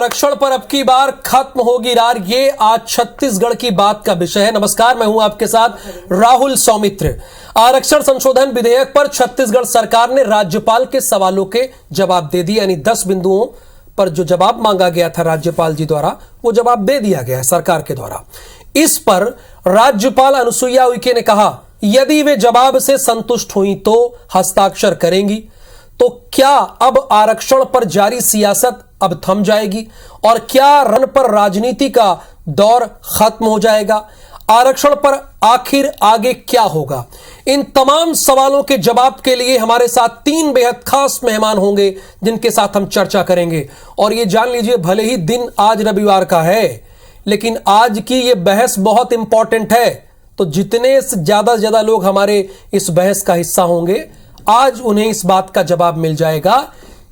आरक्षण पर अब की बार खत्म होगी रार, ये आज छत्तीसगढ़ की बात का विषय है। नमस्कार, मैं हूं आपके साथ राहुल सौमित्र। आरक्षण संशोधन विधेयक पर छत्तीसगढ़ सरकार ने राज्यपाल के सवालों के जवाब दे दिए, यानी 10 बिंदुओं पर जो जवाब मांगा गया था राज्यपाल जी द्वारा, वो जवाब दे दिया गया है सरकार के द्वारा। इस पर राज्यपाल अनुसुईया उइके ने कहा, यदि वे जवाब से संतुष्ट हुई तो हस्ताक्षर करेंगी। तो क्या अब आरक्षण पर जारी सियासत अब थम जाएगी और क्या रण पर राजनीति का दौर खत्म हो जाएगा? आरक्षण पर आखिर आगे क्या होगा? इन तमाम सवालों के जवाब के लिए हमारे साथ 3 बेहद खास मेहमान होंगे जिनके साथ हम चर्चा करेंगे। और ये जान लीजिए, भले ही दिन आज रविवार का है, लेकिन आज की ये बहस बहुत इंपॉर्टेंट है। तो जितने ज्यादा से ज्यादा लोग हमारे इस बहस का हिस्सा होंगे, आज उन्हें इस बात का जवाब मिल जाएगा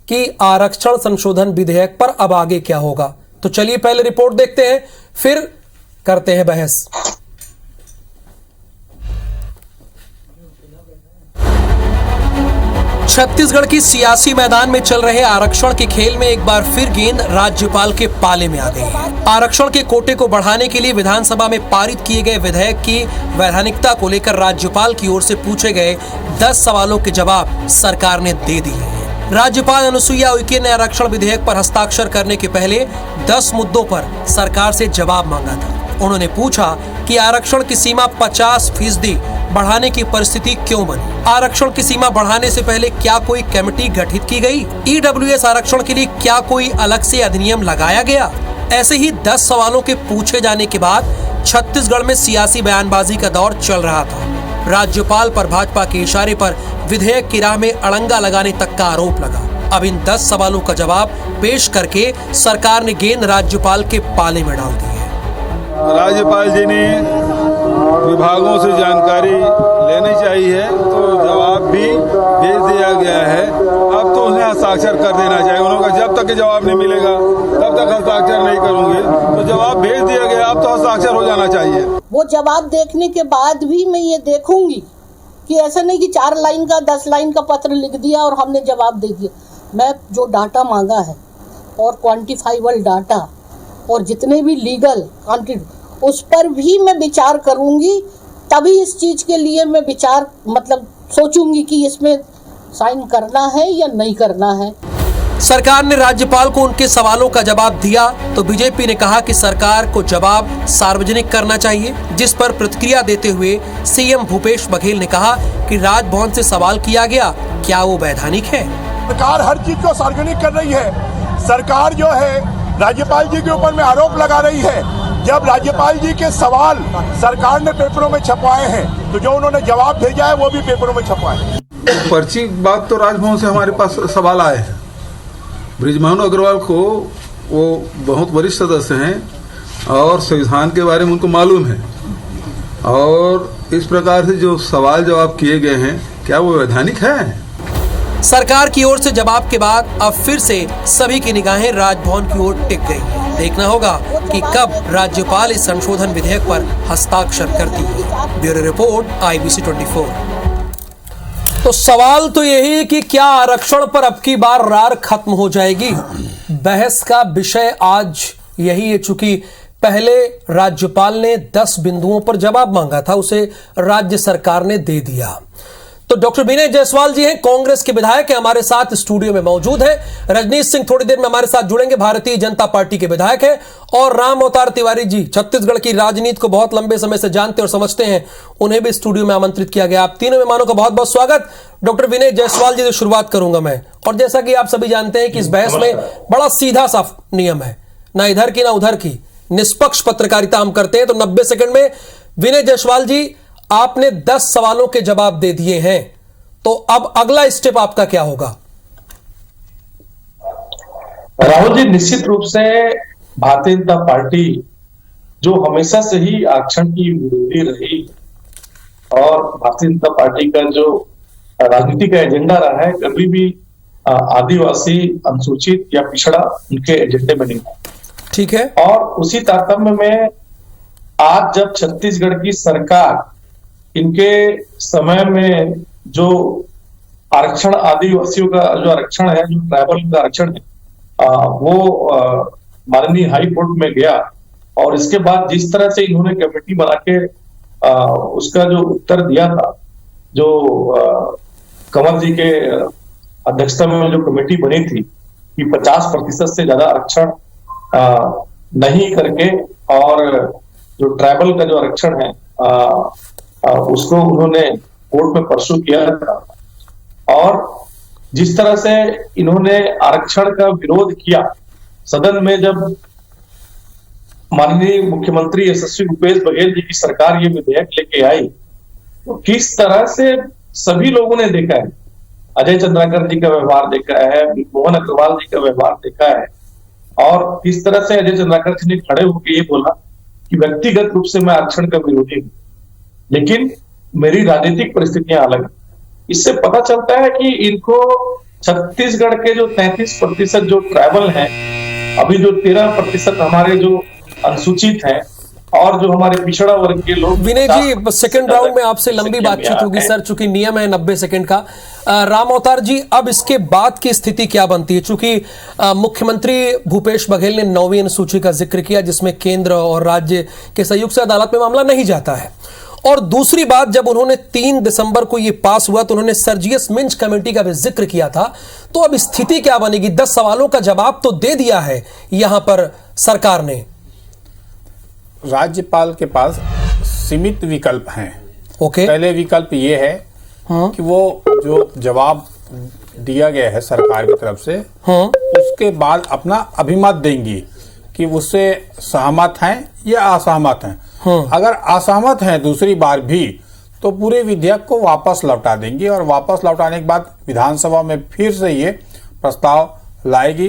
कि आरक्षण संशोधन विधेयक पर अब आगे क्या होगा। तो चलिए पहले रिपोर्ट देखते हैं, फिर करते हैं बहस। छत्तीसगढ़ की सियासी मैदान में चल रहे आरक्षण के खेल में एक बार फिर गेंद राज्यपाल के पाले में आ गई है। आरक्षण के कोटे को बढ़ाने के लिए विधानसभा में पारित किए गए विधेयक की वैधानिकता को लेकर राज्यपाल की ओर से पूछे गए 10 सवालों के जवाब सरकार ने दे दिए हैं। राज्यपाल अनुसुईया उइके ने आरक्षण विधेयक पर हस्ताक्षर करने के पहले 10 मुद्दों पर सरकार से जवाब मांगा था। उन्होंने पूछा कि आरक्षण की सीमा 50% बढ़ाने की परिस्थिति क्यों बनी? आरक्षण की सीमा बढ़ाने से पहले क्या कोई कमेटी गठित की गई? ईडब्ल्यूएस आरक्षण के लिए क्या कोई अलग से अधिनियम लगाया गया? ऐसे ही 10 सवालों के पूछे जाने के बाद छत्तीसगढ़ में सियासी बयानबाजी का दौर चल रहा था। राज्यपाल पर भाजपा के इशारे पर विधेयक की राह में अड़ंगा लगाने तक का आरोप लगा। अब इन 10 सवालों का जवाब पेश करके सरकार ने गेंद राज्यपाल के पाले में डाल दी है। राज्यपाल जी ने विभागों से जानकारी लेनी चाहिए, तो जवाब भी भेज दिया गया है। अब तो उन्हें हस्ताक्षर कर देना चाहिए। उन्होंने कहा जब तक जवाब नहीं मिलेगा तब तक हस्ताक्षर नहीं करूंगे, तो जवाब भेज दिया गया, अब तो हस्ताक्षर हो जाना चाहिए। वो जवाब देखने के बाद भी मैं ये देखूंगी कि ऐसा नहीं कि 4 लाइन का 10 लाइन का पत्र लिख दिया और हमने जवाब दे दिया। मैं जो डाटा मांगा है और क्वांटिफाइबल डाटा और जितने भी लीगल कंटेंट, उस पर भी मैं विचार करूंगी। तभी इस चीज के लिए मैं विचार सोचूंगी कि इसमें साइन करना है या नहीं करना है। सरकार ने राज्यपाल को उनके सवालों का जवाब दिया तो बीजेपी ने कहा कि सरकार को जवाब सार्वजनिक करना चाहिए, जिस पर प्रतिक्रिया देते हुए सीएम भूपेश बघेल ने कहा कि राजभवन से सवाल किया गया, क्या वो वैधानिक है? सरकार हर चीज को सार्वजनिक कर रही है। सरकार जो है राज्यपाल जी के ऊपर में आरोप लगा रही है। जब राज्यपाल जी के सवाल सरकार ने पेपरों में छपवाए हैं, तो जो उन्होंने जवाब भेजा है वो भी पेपरों में छपवाए हैं। पर्ची बात तो राजभवन से हमारे पास सवाल आए हैं। बृजमोहन अग्रवाल को, वो बहुत वरिष्ठ सदस्य हैं और संविधान के बारे में उनको मालूम है, और इस प्रकार से जो सवाल जवाब किए गए हैं, क्या वो वैधानिक है? सरकार की ओर से जवाब के बाद अब फिर से सभी की निगाहें राजभवन की ओर टिक गई। देखना होगा कि कब राज्यपाल इस संशोधन विधेयक पर हस्ताक्षर करती है। Bureau report, IBC 24। तो सवाल तो यही कि क्या आरक्षण पर अब की बार रार खत्म हो जाएगी? बहस का विषय आज यही है। चूंकि पहले राज्यपाल ने 10 बिंदुओं पर जवाब मांगा था, उसे राज्य सरकार ने दे दिया। तो डॉक्टर विनय जायसवाल जी हैं, कांग्रेस के विधायक हैं, हमारे साथ स्टूडियो में मौजूद है। रजनीश सिंह थोड़ी देर में हमारे साथ जुड़ेंगे, भारतीय जनता पार्टी के विधायक हैं। और राम अवतार तिवारी जी, छत्तीसगढ़ की राजनीति को बहुत लंबे समय से जानते और समझते हैं, उन्हें भी स्टूडियो में आमंत्रित किया गया। आप तीनों मेहमानों का बहुत बहुत स्वागत। डॉक्टर विनय जायसवाल जी से शुरुआत करूंगा मैं। और जैसा कि आप सभी जानते हैं कि इस बहस में बड़ा सीधा सा नियम है, ना इधर की ना उधर की, निष्पक्ष पत्रकारिता हम करते हैं। तो 90 सेकंड में विनय जायसवाल जी, आपने 10 सवालों के जवाब दे दिए हैं, तो अब अगला स्टेप आपका क्या होगा? राहुल जी, निश्चित रूप से भारतीय जनता पार्टी, जो हमेशा से ही आरक्षण की विरोधी रही, और भारतीय जनता पार्टी का जो राजनीति का एजेंडा रहा है, कभी भी आदिवासी, अनुसूचित या पिछड़ा उनके एजेंडे में नहीं था। ठीक है। और उसी तारतम्य में आज जब छत्तीसगढ़ की सरकार इनके समय में जो आरक्षण, आदिवासियों का जो आरक्षण है, जो ट्राइबल का आरक्षण है, वो माननीय हाई कोर्ट में गया और इसके बाद जिस तरह से इन्होंने कमेटी बना के उसका जो उत्तर दिया था, जो कंवर जी के अध्यक्षता में जो कमेटी बनी थी कि 50% से ज्यादा आरक्षण नहीं करके और जो ट्राइबल का जो आरक्षण है उसको उन्होंने कोर्ट में परसू किया था। और जिस तरह से इन्होंने आरक्षण का विरोध किया सदन में, जब माननीय मुख्यमंत्री यशस्वी भूपेश बघेल जी की सरकार ये विधेयक लेके आई, तो किस तरह से सभी लोगों ने देखा है, अजय चंद्राकर जी का व्यवहार देखा है, मोहन अग्रवाल जी का व्यवहार देखा है, और किस तरह से अजय चंद्राकर जी ने खड़े होकर ये बोला कि व्यक्तिगत रूप से मैं आरक्षण का विरोधी हूं, लेकिन मेरी राजनीतिक परिस्थितियां अलग है। इससे पता चलता है कि इनको छत्तीसगढ़ के जो 33% जो ट्राइबल हैं, अभी जो 13% हमारे जो अनुसूचित हैं और जो हमारे पिछड़ा वर्ग के लोग। विनय जी, सेकंड राउंड में आपसे लंबी बातचीत होगी सर, चूंकि नियम है 90 सेकंड का। राम अवतार जी, अब इसके बाद की स्थिति क्या बनती है? चूंकि मुख्यमंत्री भूपेश बघेल ने 9वीं अनुसूची का जिक्र किया, जिसमें केंद्र और राज्य के सहयोग से अदालत में मामला नहीं जाता है। और दूसरी बात, जब उन्होंने 3 दिसंबर को ये पास हुआ तो उन्होंने सर्जियस मिंज कमेटी का भी जिक्र किया था। तो अब स्थिति क्या बनेगी? 10 सवालों का जवाब तो दे दिया है यहां पर सरकार ने। राज्यपाल के पास सीमित विकल्प हैं। ओके। पहले विकल्प ये है कि वो जो जवाब दिया गया है सरकार की तरफ से, उसके बाद अपना अभिमत देंगी कि उससे सहमत हैं या असहमत हैं। अगर असहमत हैं दूसरी बार भी, तो पूरे विधेयक को वापस लौटा देंगी और वापस लौटाने के बाद विधानसभा में फिर से ये प्रस्ताव लाएगी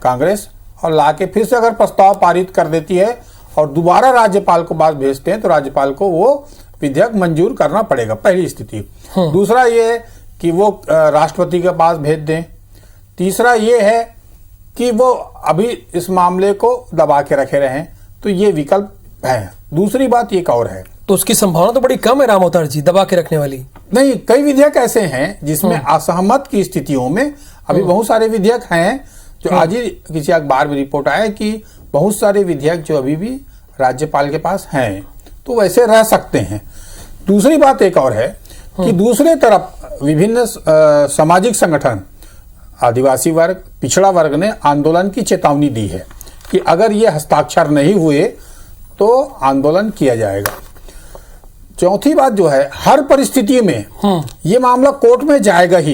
कांग्रेस, और लाके फिर से अगर प्रस्ताव पारित कर देती है और दोबारा राज्यपाल को बात भेजते हैं तो राज्यपाल को वो विधेयक मंजूर करना पड़ेगा, पहली स्थिति। दूसरा ये है कि वो राष्ट्रपति के पास भेज दें। तीसरा ये है कि वो अभी इस मामले को दबा के रखे रहें, तो ये विकल्प है। दूसरी बात एक और है, तो उसकी संभावना तो बड़ी कम है राम अवतार जी, दबा के रखने वाली। नहीं, कई विधेयक ऐसे हैं जिसमें असहमत की स्थितियों में अभी बहुत सारे विधेयक हैं, जो आज ही किसी अखबार में रिपोर्ट आया कि बहुत सारे विधेयक जो अभी भी राज्यपाल के पास हैं, तो वैसे रह सकते हैं। दूसरी बात एक और है कि दूसरे तरफ विभिन्न सामाजिक संगठन, आदिवासी वर्ग, पिछड़ा वर्ग ने आंदोलन की चेतावनी दी है कि अगर ये हस्ताक्षर नहीं हुए तो आंदोलन किया जाएगा। चौथी बात जो है, हर परिस्थिति में ये मामला कोर्ट में जाएगा ही।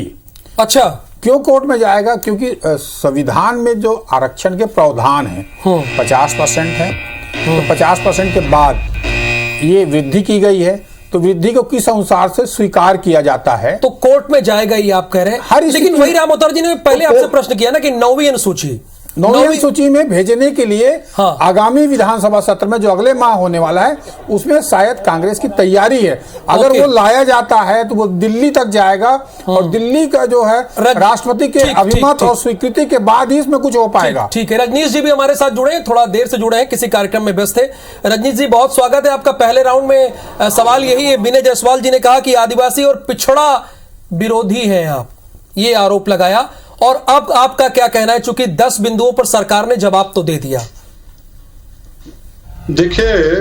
अच्छा, क्यों कोर्ट में जाएगा? क्योंकि संविधान में जो आरक्षण के प्रावधान है 50% है, तो 50% के बाद ये वृद्धि की गई है, तो वृद्धि को किस अनुसार से स्वीकार किया जाता है, तो कोर्ट में जाएगा ही आप कह रहे हैं। लेकिन वही राम अवतार जी ने पहले आपसे प्रश्न किया ना कि 9वीं अनुसूची सूची में भेजने के लिए आगामी विधानसभा सत्र में जो अगले माह होने वाला है, उसमें शायद कांग्रेस की तैयारी है। अगर वो लाया जाता है तो वो दिल्ली तक जाएगा और दिल्ली का जो है राष्ट्रपति के अभिमत और स्वीकृति के बाद ही इसमें कुछ हो पाएगा। ठीक है। रजनीश जी भी हमारे साथ जुड़े हैं, थोड़ा देर से जुड़े हैं, किसी कार्यक्रम में व्यस्त थे। रजनीश जी, बहुत स्वागत है आपका। पहले राउंड में सवाल यही है, विनय जायसवाल जी ने कहा कि आदिवासी और पिछड़ा विरोधी हैं आप, ये आरोप लगाया, और अब आपका क्या कहना है? चूंकि 10 बिंदुओं पर सरकार ने जवाब तो दे दिया। देखिए,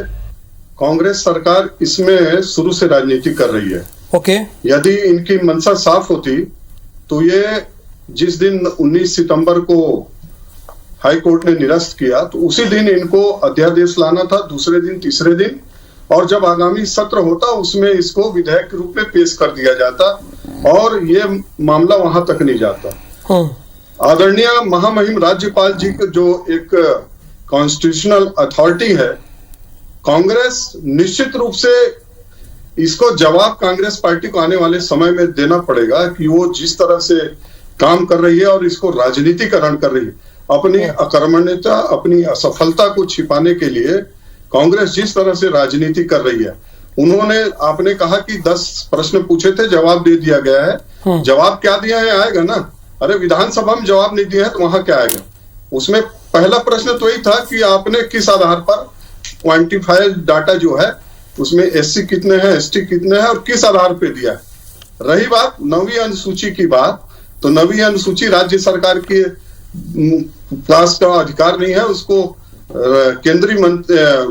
कांग्रेस सरकार इसमें शुरू से राजनीति कर रही है। ओके। यदि इनकी मंशा साफ होती तो ये जिस दिन 19 सितंबर को हाई कोर्ट ने निरस्त किया, तो उसी दिन इनको अध्यादेश लाना था, दूसरे दिन, तीसरे दिन, और जब आगामी सत्र होता उसमें इसको विधेयक के रूप में पेश कर दिया जाता और ये मामला वहां तक नहीं जाता। आदरणीय महामहिम राज्यपाल जी का जो एक कॉन्स्टिट्यूशनल अथॉरिटी है, कांग्रेस निश्चित रूप से इसको जवाब कांग्रेस पार्टी को आने वाले समय में देना पड़ेगा कि वो जिस तरह से काम कर रही है और इसको राजनीतिकरण कर रही है, अपनी अकर्मण्यता, अपनी असफलता को छिपाने के लिए कांग्रेस जिस तरह से राजनीति कर रही है। उन्होंने, आपने कहा कि 10 प्रश्न पूछे थे, जवाब दे दिया गया है। जवाब क्या दिया है आएगा ना। अरे विधानसभा में जवाब नहीं दिया है तो वहां क्या आएगा? उसमें पहला प्रश्न तो यही था कि आपने किस आधार पर क्वांटिफाइड डाटा जो है उसमें एससी कितने हैं, एसटी कितने हैं और किस आधार पे दिया है। रही बात 9वीं अनुसूची की बात, तो 9वीं अनुसूची राज्य सरकार की क्लास का अधिकार नहीं है, उसको केंद्रीय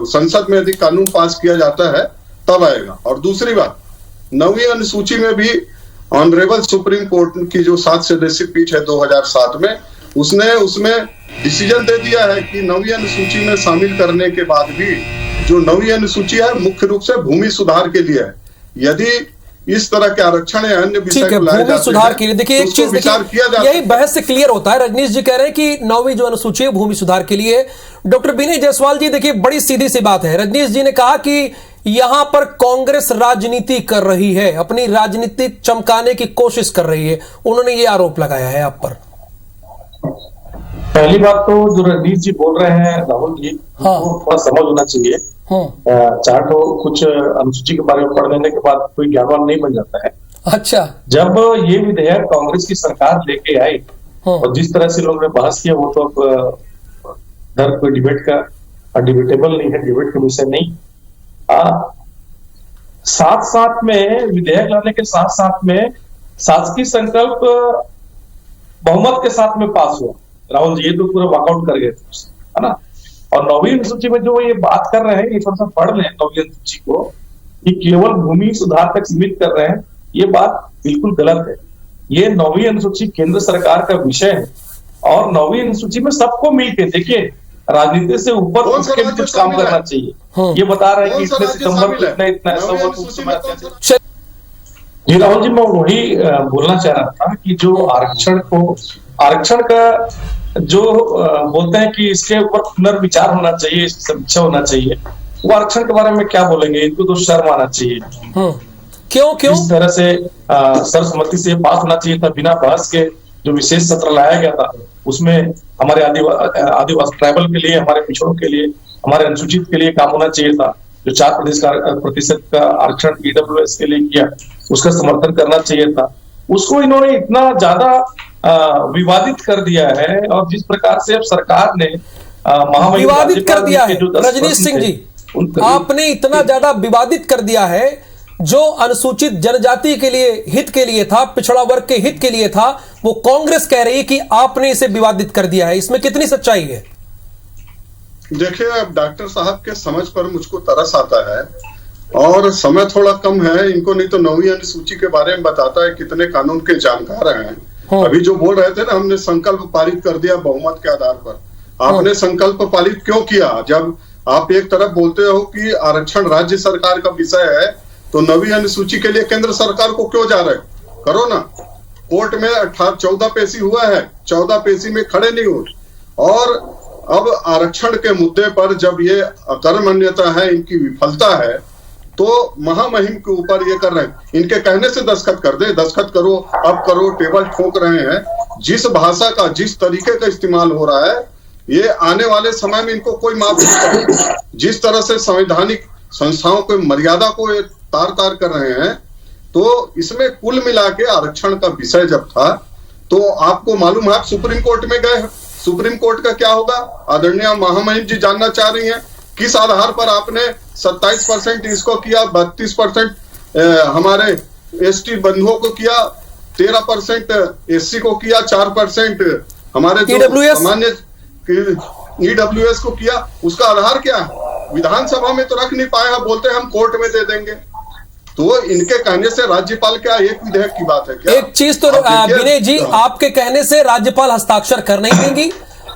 संसद में यदि कानून पास किया जाता है तब आएगा। और दूसरी बात, 9वीं अनुसूची में भी ऑनरेबल सुप्रीम कोर्ट की जो 7 सदस्यीय पीठ है 2007 में, उसने उसमें डिसीजन दे दिया है कि 9वीं अनुसूची में शामिल करने के बाद भी जो 9वीं अनुसूची है मुख्य रूप से भूमि सुधार के लिए है। यदि इस तरह के आरक्षण या अन्य विषय को लाए भूमि सुधार के लिए देखिए तो एक उसको चीज विचार किया देखिए, जाता यही बहस से क्लियर होता है। रजनीश जी कह रहे हैं कि 9वीं जो अनुसूची है भूमि सुधार के लिए। डॉक्टर विनय जायसवाल जी देखिए बड़ी सीधी सी बात है, रजनीश जी ने कहा कि यहां पर कांग्रेस राजनीति कर रही है, अपनी राजनीति चमकाने की कोशिश कर रही है, उन्होंने ये आरोप लगाया है आप पर। पहली बात तो जो रजनीश जी बोल रहे हैं राहुल जी, हाँ। थोड़ा समझ होना चाहिए। चार्ट कुछ अनुसूची के बारे में पढ़ लेने के बाद कोई ज्ञानवान नहीं बन जाता है। अच्छा, जब ये विधेयक कांग्रेस की सरकार लेके आई और जिस तरह से लोगों ने बहस किया, वो तो अब दर कोई डिबेट का डिबेटेबल नहीं है, डिबेट का विषय नहीं। साथ साथ में विधेयक लाने के साथ साथ में शासकीय संकल्प बहुमत के साथ में पास हुआ। राहुल जी ये तो पूरा वॉकआउट कर गए थे, है ना। और 9वीं अनुसूची में जो ये बात कर रहे हैं, ये थोड़ा सा पढ़ लें 9वीं अनुसूची को, कि केवल भूमि सुधार तक सीमित कर रहे हैं, ये बात बिल्कुल गलत है। ये 9वीं अनुसूची केंद्र सरकार का विषय है और 9वीं अनुसूची में सबको मिलके, देखिए राजनीति से ऊपर उसके भी कुछ काम करना चाहिए। ये बता रहे हैं कि इतने सितंबर इतना ऐसा। जी राहुल जी, मैं वही बोलना चाह रहा था कि जो आरक्षण का जो बोलते हैं कि इसके ऊपर पुनर्विचार होना चाहिए, इसकी समीक्षा होना चाहिए, वो आरक्षण के बारे में क्या बोलेंगे? इनको तो शर्म आना चाहिए। क्यों इस तरह से सर्वसम्मति से पास होना चाहिए था, बिना बहस के। जो विशेष सत्र लाया गया था उसमें हमारे आदिवासी ट्राइबल के लिए, हमारे पिछड़ों के लिए, हमारे अनुसूचित के लिए काम होना चाहिए था। जो 4% का आरक्षण ईडब्ल्यूएस के लिए किया, उसका समर्थन करना चाहिए था। उसको इन्होंने इतना ज्यादा विवादित कर दिया है। और जिस प्रकार से अब सरकार ने विवादित कर दिया है, रजनीश सिंह जी आपने इतना ज्यादा विवादित कर दिया है, जो अनुसूचित जनजाति के लिए हित के लिए था, पिछड़ा वर्ग के हित के लिए था, वो कांग्रेस कह रही है कि आपने इसे विवादित कर दिया है। इसमें कितनी सच्चाई है? देखिए, अब डॉक्टर साहब के समझ पर मुझको तरस आता है और समय थोड़ा कम है इनको, नहीं तो 9वीं अनुसूची के बारे में बताता है कितने कानून के जानकार हैं। अभी जो बोल रहे थे ना, हमने संकल्प पारित कर दिया बहुमत के आधार पर। आपने संकल्प पारित क्यों किया? जब आप एक तरफ बोलते हो कि आरक्षण राज्य सरकार का विषय है, तो 9वीं अनुसूची के लिए केंद्र सरकार को क्यों जा रहे? करो ना। कोर्ट में 14 पेशी हुआ है, 14 पेशी में खड़े नहीं हो। और अब आरक्षण के मुद्दे पर जब ये अकर्मण्यता है, इनकी विफलता है, तो महामहिम के ऊपर ये कर रहे हैं। इनके कहने से दस्तखत कर दे, दस्तखत करो, अब करो, टेबल ठोक रहे हैं। जिस भाषा का, जिस तरीके का इस्तेमाल हो रहा है, ये आने वाले समय में इनको कोई माफ नहीं करेगा। जिस तरह से संवैधानिक संस्थाओं को मर्यादा को तार तार कर रहे हैं, तो इसमें कुल मिला के आरक्षण का विषय जब था, तो आपको मालूम है, आप सुप्रीम कोर्ट में गए, सुप्रीम कोर्ट का क्या होगा? आदरणीय महामहिम जी जानना चाह रही हैं किस आधार पर आपने 27% इसको किया, 32% हमारे एसटी बंधुओं को किया, 13% एससी को किया, 4% हमारे जो सामान्य ईडब्ल्यूएस को किया। उसका आधार क्या है? विधानसभा में तो रख नहीं पाए, हम बोलते हैं हम कोर्ट में दे देंगे। तो इनके कहने से राज्यपाल क्या एक विधेयक की बात है क्या? एक चीज तो विनय जी, आपके कहने से राज्यपाल हस्ताक्षर कर नहीं देंगी,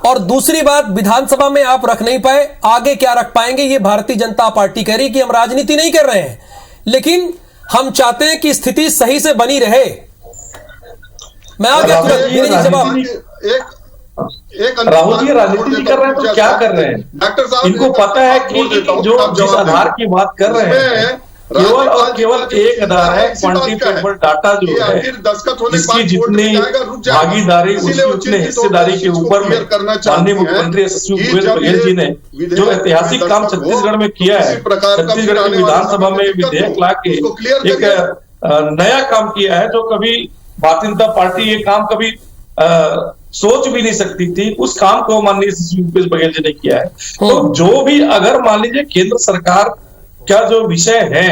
और दूसरी बात, विधानसभा में आप रख नहीं पाए, आगे क्या रख पाएंगे? ये भारतीय जनता पार्टी कह रही कि हम राजनीति नहीं कर रहे हैं, लेकिन हम चाहते हैं कि स्थिति सही से बनी रहे। मैं आ गया तुरंत विनय जी जवाब। एक राहुल जी राजनीति नहीं कर रहे हैं तो क्या कर रहे हैं? डॉक्टर साहब, इनको पता है कि जो जिस आधार की बात कर रहे हैं केवल और केवल एक आधार है, क्वांटिटेबल डाटा जो है, जिसकी जितनी भागीदारी उसकी उतने हिस्सेदारी के ऊपर में माननीय मुख्यमंत्री यशस्वी भूपेश बघेल जी ने जो ऐतिहासिक काम छत्तीसगढ़ में किया है, छत्तीसगढ़ की विधानसभा में विधेयक ला के एक नया काम किया है, जो कभी भारतीय जनता पार्टी ये काम कभी सोच भी नहीं सकती थी। उस काम को माननीय यशस्वी भूपेश बघेल जी ने किया है। तो जो भी, अगर मान लीजिए केंद्र सरकार क्या जो विषय है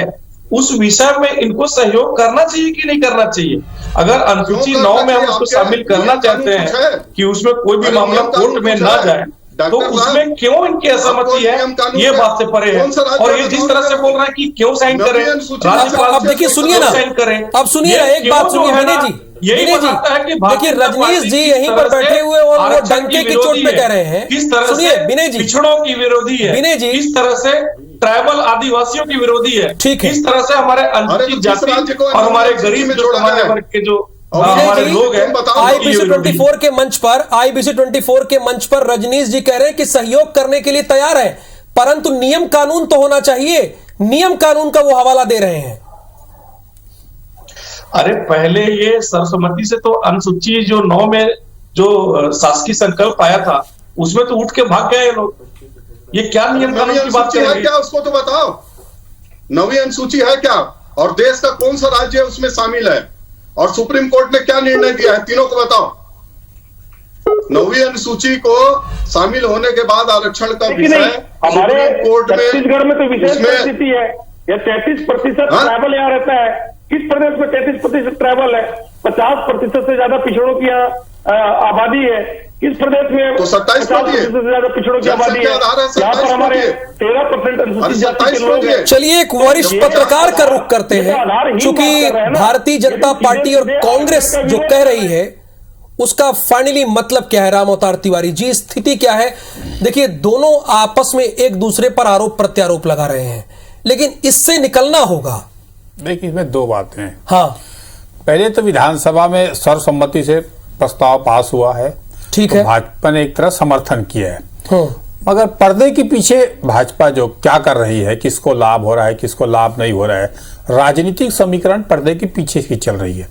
उस विषय में इनको सहयोग करना चाहिए कि नहीं करना चाहिए। अगर अनुसूची 9 में हम उसको शामिल करना चाहते हैं कि उसमें कोई भी मामला कोर्ट में ना जाए, तो उसमें क्यों इनकी असहमति है, ये बात से परे है। और ये जिस तरह से बोल रहा है कि क्यों साइन करें, राज्यपाल अब देखिए सुनिए ना, साइन करें, अब सुनिए ना, एक बात सुनिए विनय जी, यही बताता है कि देखिए रजनीश जी यहीं पर बैठे हुए और वो डंके की चोट पे कह रहे हैं। किस तरह सुनिए से विनय जी, पिछड़ों की विरोधी है, विनय जी, किस तरह से ट्राइबल आदिवासियों की विरोधी है, ठीक है, किस तरह से हमारे अनुसूचित जाति और हमारे गरीब जो सामान्य वर्ग के जो हमारे लोग हैं। IBC 24 के मंच पर, IBC 24 के मंच पर रजनीश जी कह रहे हैं कि सहयोग करने के लिए तैयार है, परंतु नियम कानून तो होना चाहिए। नियम कानून का वो हवाला दे रहे हैं। अरे पहले ये सर्वसम्मति से तो अनुसूची जो 9 में जो शासकीय संकल्प आया था उसमें तो उठ के भाग गए लोग। ये क्या नियम कानून की बात है क्या, उसको तो बताओ। नवी अनुसूची है क्या, और देश का कौन सा राज्य है उसमें शामिल है, और सुप्रीम कोर्ट ने क्या निर्णय दिया है, तीनों को बताओ। नवी अनुसूची को शामिल होने के बाद आरक्षण का विषय हमारे कोर्ट में, छत्तीसगढ़ में तो विशेष परिस्थिति है, यह 33% ट्राइबल यहाँ रहता है। किस प्रदेश में 33% ट्राइबल है? 50% से ज्यादा पिछड़ों की आबादी है। किस प्रदेश में तो 27% से ज्यादा पिछड़ों की आबादी है? यहाँ पर हमारे 13% अनुसूचित जाति के लोग हैं। चलिए एक वरिष्ठ पत्रकार का रुख करते हैं, क्योंकि भारतीय जनता पार्टी और कांग्रेस जो कह रही है उसका फाइनली मतलब क्या है। राम अवतार तिवारी जी, स्थिति क्या है? देखिए दोनों आपस में एक दूसरे पर आरोप प्रत्यारोप लगा रहे हैं, लेकिन इससे निकलना होगा। देखिए इसमें दो बातें हैं। हाँ, पहले तो विधानसभा में सर्वसम्मति से प्रस्ताव पास हुआ है, ठीक तो है, भाजपा ने एक तरह समर्थन किया है। हाँ। मगर पर्दे के पीछे भाजपा जो क्या कर रही है, किसको लाभ हो रहा है, किसको लाभ नहीं हो रहा है, राजनीतिक समीकरण पर्दे के पीछे ही चल रही है।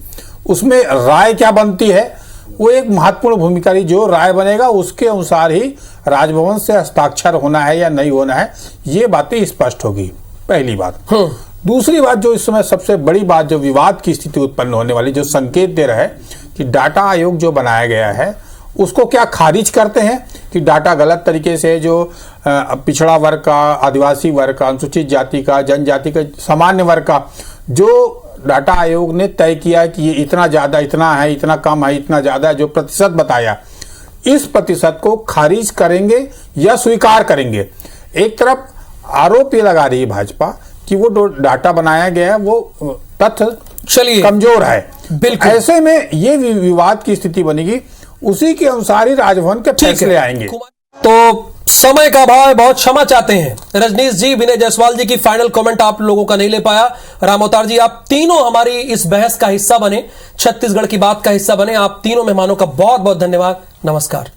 उसमें राय क्या बनती है वो एक महत्वपूर्ण भूमिका रही। जो राय बनेगा उसके अनुसार ही राजभवन से हस्ताक्षर होना है या नहीं होना है, ये बातें स्पष्ट होगी। पहली बात। दूसरी बात जो इस समय सबसे बड़ी बात, जो विवाद की स्थिति उत्पन्न होने वाली, जो संकेत दे रहा है कि डाटा आयोग जो बनाया गया है उसको क्या खारिज करते हैं कि डाटा गलत तरीके से, जो पिछड़ा वर्ग का, आदिवासी वर्ग का, अनुसूचित जाति का, जनजाति का, सामान्य वर्ग का जो डाटा आयोग ने तय किया कि ये इतना ज्यादा, इतना है, इतना कम है, इतना ज्यादा है, जो प्रतिशत बताया, इस प्रतिशत को खारिज करेंगे या स्वीकार करेंगे। एक तरफ आरोप ये लगा रही है भाजपा कि वो डाटा बनाया गया है वो तथ्य कमजोर है। बिल्कुल ऐसे में ये विवाद की स्थिति बनेगी, उसी के अनुसार ही राजभवन के फैसले आएंगे। तो समय का अभाव है, बहुत क्षमा चाहते हैं रजनीश जी। विनय जायसवाल जी की फाइनल कमेंट आप लोगों का नहीं ले पाया। राम अवतार जी, आप तीनों हमारी इस बहस का हिस्सा बने, छत्तीसगढ़ की बात का हिस्सा बने। आप तीनों मेहमानों का बहुत बहुत धन्यवाद। नमस्कार।